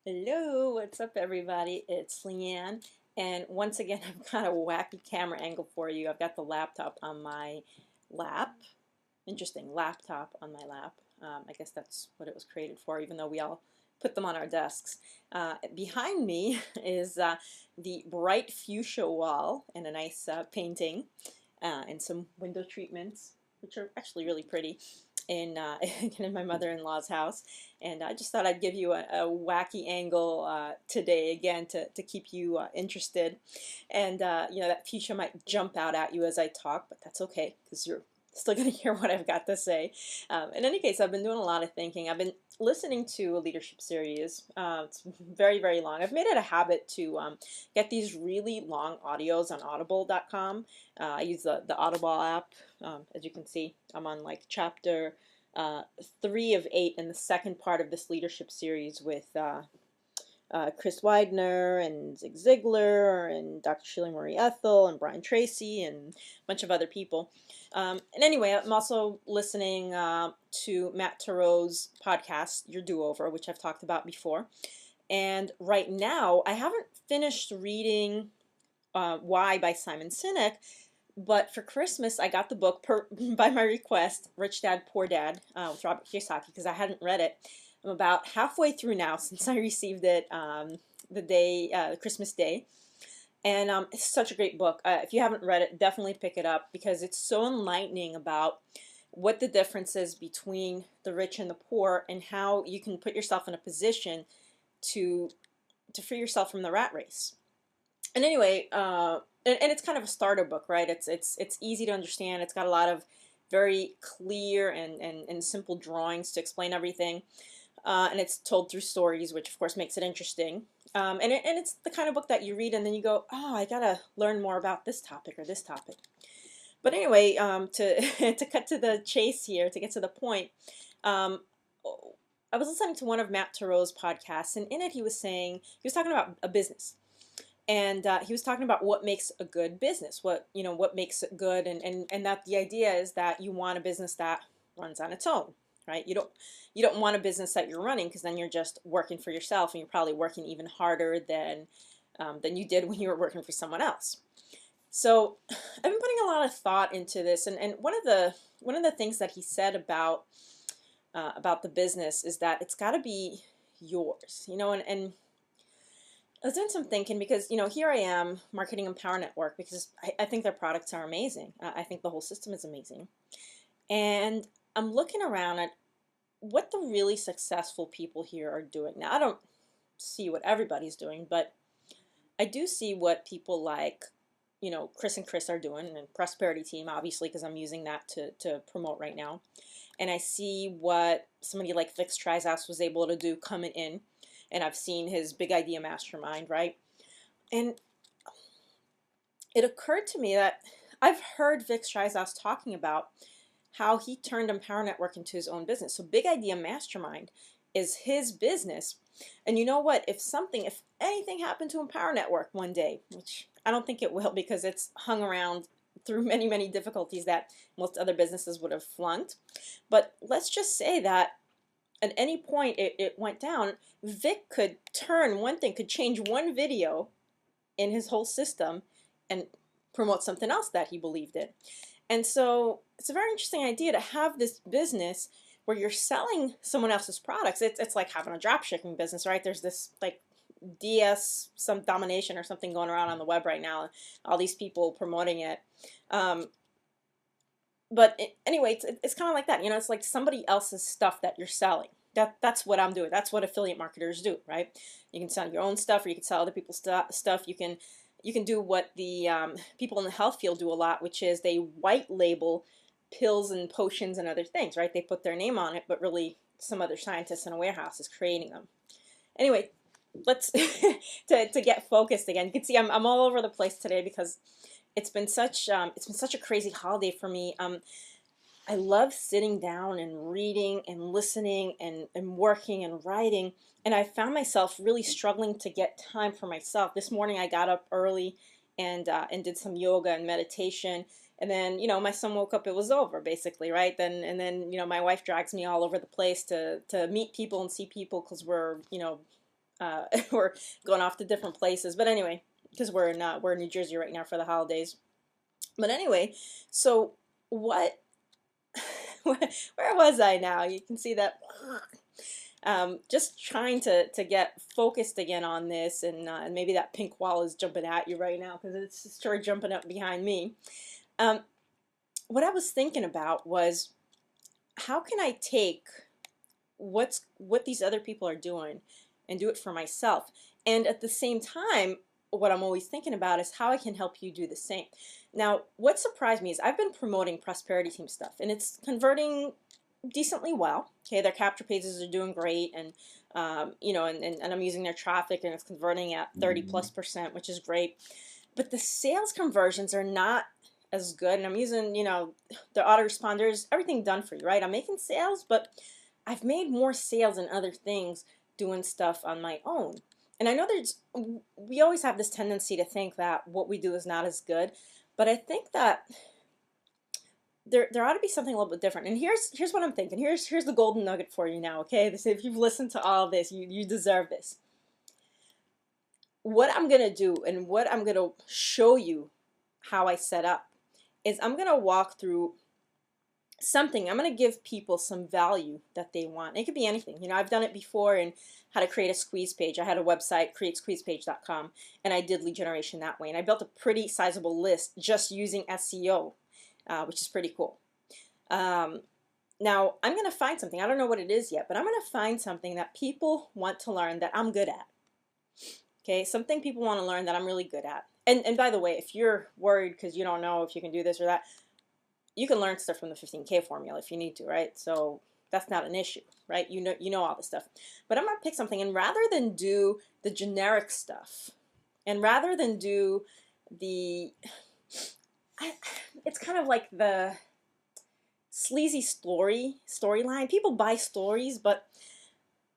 Hello, what's up, everybody? It's Leanne, and once again, I've got a wacky camera angle for you. I've got the laptop on my lap. Interesting, laptop on my lap. I guess that's what it was created for, even though we all put them on our desks. Behind me is the bright fuchsia wall and a nice painting and some window treatments, which are actually really pretty in in my mother-in-law's house. And I just thought I'd give you a wacky angle today again to keep you interested. And that fuchsia might jump out at you as I talk, but that's okay because you're still going to hear what I've got to say. In any case, I've been doing a lot of thinking. I've been listening to a leadership series. It's very, very long. I've made it a habit to get these really long audios on audible.com. I use the Audible app. As you can see, I'm on like chapter 3 of 8 in the second part of this leadership series with Chris Widener and Zig Ziglar and Dr. Sheila Marie Ethel and Brian Tracy and a bunch of other people. And anyway, I'm also listening to Matt Thoreau's podcast, Your Do-Over, which I've talked about before. And right now, I haven't finished reading Why by Simon Sinek, but for Christmas, I got the book by my request, Rich Dad, Poor Dad, with Robert Kiyosaki, because I hadn't read it. I'm about halfway through now since I received it the Christmas day. And it's such a great book. If you haven't read it, definitely pick it up because it's so enlightening about what the difference is between the rich and the poor and how you can put yourself in a position to free yourself from the rat race. And anyway, and it's kind of a starter book, right? It's easy to understand. It's got a lot of very clear and simple drawings to explain everything. And it's told through stories, which of course makes it interesting. And it's the kind of book that you read and then you go, oh, I gotta learn more about this topic or this topic. But anyway, to to cut to the chase here, to get to the point, um, I was listening to one of Matt Thoreau's podcasts, and in it he was talking about a business. And he was talking about what makes a good business, what makes it good, and that the idea is that you want a business that runs on its own, right? You don't want a business that you're running because then you're just working for yourself, and you're probably working even harder than you did when you were working for someone else. So I've been putting a lot of thought into this, and one of the things that he said about the business is that it's got to be yours, and I was doing some thinking because, here I am marketing Empower Network because I think their products are amazing. I think the whole system is amazing. And I'm looking around at what the really successful people here are doing. Now, I don't see what everybody's doing, but I do see what people like, Chris and Chris are doing, and Prosperity Team, obviously, because I'm using that to promote right now. And I see what somebody like Vic Trizaus was able to do coming in. And I've seen his Big Idea Mastermind, right? And it occurred to me that I've heard Vic Trizaus talking about how he turned Empower Network into his own business. So Big Idea Mastermind is his business. And you know what? If anything happened to Empower Network one day, which I don't think it will because it's hung around through many, many difficulties that most other businesses would have flunked. But let's just say that at any point it went down, Vic could change one video in his whole system and promote something else that he believed in. And so it's a very interesting idea to have this business where you're selling someone else's products. It's like having a drop shipping business, right? There's this like some domination or something going around on the web right now. All these people promoting it. Anyway, it's kind of like that. It's like somebody else's stuff that you're selling. That's what I'm doing. That's what affiliate marketers do, right? You can sell your own stuff, or you can sell other people's stuff. You can do what the people in the health field do a lot, which is they white label pills and potions and other things, right? They put their name on it, but really some other scientist in a warehouse is creating them. Anyway, let's to get focused again. You can see I'm all over the place today because it's been such a crazy holiday for me. I love sitting down and reading and listening and working and writing, and I found myself really struggling to get time for myself. This morning I got up early and did some yoga and meditation, and then my son woke up. It was over basically, right? Then my wife drags me all over the place to meet people and see people because we're we're going off to different places. But anyway, because we're in New Jersey right now for the holidays. But anyway, so what? Where was I now? You can see that. Just trying to get focused again on this, and maybe that pink wall is jumping at you right now because it's sure jumping up behind me. Um, what I was thinking about was, how can I take what these other people are doing and do it for myself? And at the same time, what I'm always thinking about is how I can help you do the same. Now, what surprised me is I've been promoting Prosperity Team stuff, and it's converting decently well. Okay, their capture pages are doing great, and you know, and I'm using their traffic, and it's converting at 30+%, which is great. But the sales conversions are not as good, and I'm using, you know, the autoresponders, everything done for you, right? I'm making sales, but I've made more sales and other things doing stuff on my own. And I know we always have this tendency to think that what we do is not as good, but I think that there ought to be something a little bit different. And here's what I'm thinking. Here's the golden nugget for you now, okay? If you've listened to all of this, you deserve this. What I'm gonna do and what I'm gonna show you how I set up is I'm gonna walk through something. I'm going to give people some value that they want. It could be anything. You know, I've done it before and how to create a squeeze page. I had a website, createsqueezepage.com, and I did lead generation that way. And I built a pretty sizable list just using SEO, which is pretty cool. Now, I'm going to find something. I don't know what it is yet, but I'm going to find something that people want to learn that I'm good at. Okay, something people want to learn that I'm really good at. And by the way, if you're worried because you don't know if you can do this or that, you can learn stuff from the 15K formula if you need to, right? So that's not an issue, right? You know all this stuff. But I'm going to pick something, and rather than do the generic stuff, and rather than do the, it's kind of like the sleazy storyline. People buy stories, but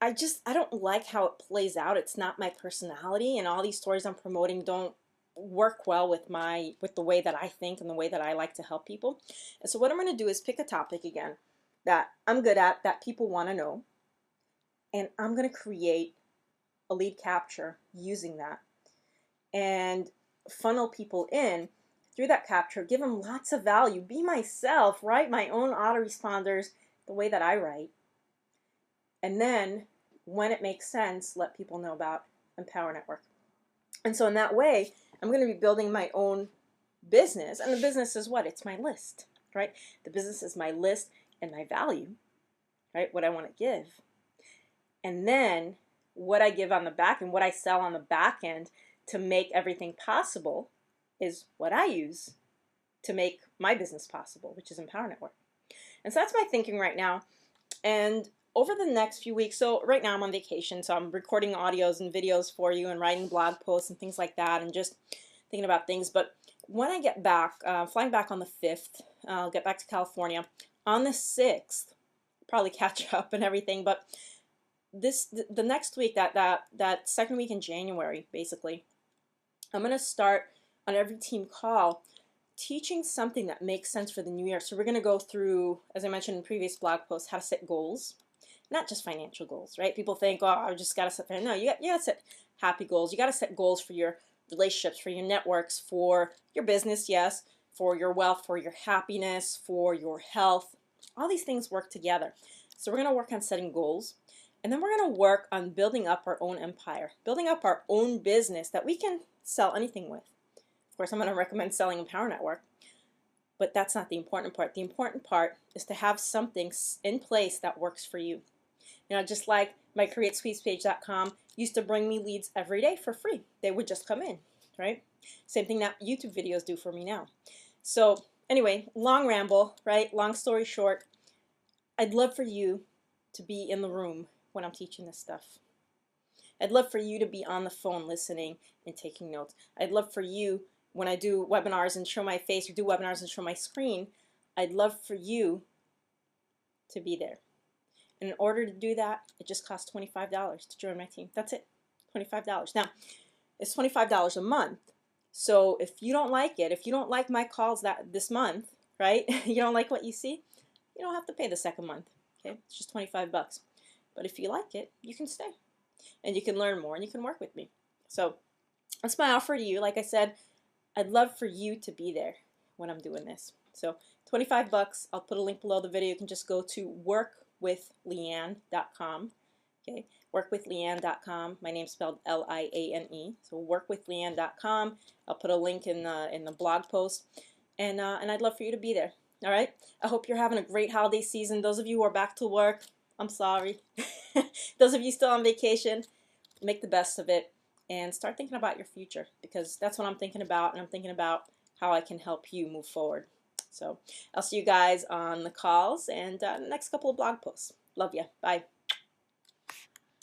I don't like how it plays out. It's not my personality, and all these stories I'm promoting don't work well with the way that I think and the way that I like to help people. And so what I'm going to do is pick a topic again that I'm good at, that people want to know, and I'm going to create a lead capture using that and funnel people in through that capture, give them lots of value, be myself, write my own autoresponders the way that I write, and then when it makes sense, let people know about Empower Network. And so in that way, I'm going to be building my own business. And the business is what? It's my list, right? The business is my list and my value, right? What I want to give. And then what I give on the back and what I sell on the back end to make everything possible is what I use to make my business possible, which is Empower Network. And so that's my thinking right now. And over the next few weeks, so right now I'm on vacation, so I'm recording audios and videos for you and writing blog posts and things like that and just thinking about things. But when I get back, flying back on the 5th, I'll get back to California. On the 6th, probably catch up and everything, but the next week, that second week in January, basically, I'm going to start on every team call teaching something that makes sense for the new year. So we're going to go through, as I mentioned in previous blog posts, how to set goals. Not just financial goals, right? People think, oh, I just got to set, no, you got to set happy goals. You got to set goals for your relationships, for your networks, for your business, yes, for your wealth, for your happiness, for your health. All these things work together. So we're going to work on setting goals, and then we're going to work on building up our own empire, building up our own business that we can sell anything with. Of course, I'm going to recommend selling Empower Network, but that's not the important part. The important part is to have something in place that works for you. You know, just like my createsqueezepage.com used to bring me leads every day for free. They would just come in, right? Same thing that YouTube videos do for me now. So anyway, long ramble, right? Long story short, I'd love for you to be in the room when I'm teaching this stuff. I'd love for you to be on the phone listening and taking notes. I'd love for you, when I do webinars and show my face or do webinars and show my screen, I'd love for you to be there. And in order to do that, it just costs $25 to join my team. That's it, $25. Now, it's $25 a month. So if you don't like it, if you don't like my calls this month, right? You don't like what you see, you don't have to pay the second month. Okay, it's just $25. But if you like it, you can stay. and you can learn more and you can work with me. So that's my offer to you. Like I said, I'd love for you to be there when I'm doing this. So 25 bucks. I'll put a link below the video. You can just go to workwithleanne.com. Okay, workwithleanne.com. My name's spelled Liane. So workwithleanne.com. I'll put a link in the blog post, and I'd love for you to be there. All right. I hope you're having a great holiday season. Those of you who are back to work, I'm sorry. Those of you still on vacation, make the best of it and start thinking about your future, because that's what I'm thinking about, and I'm thinking about how I can help you move forward. So I'll see you guys on the calls and the next couple of blog posts. Love you. Bye.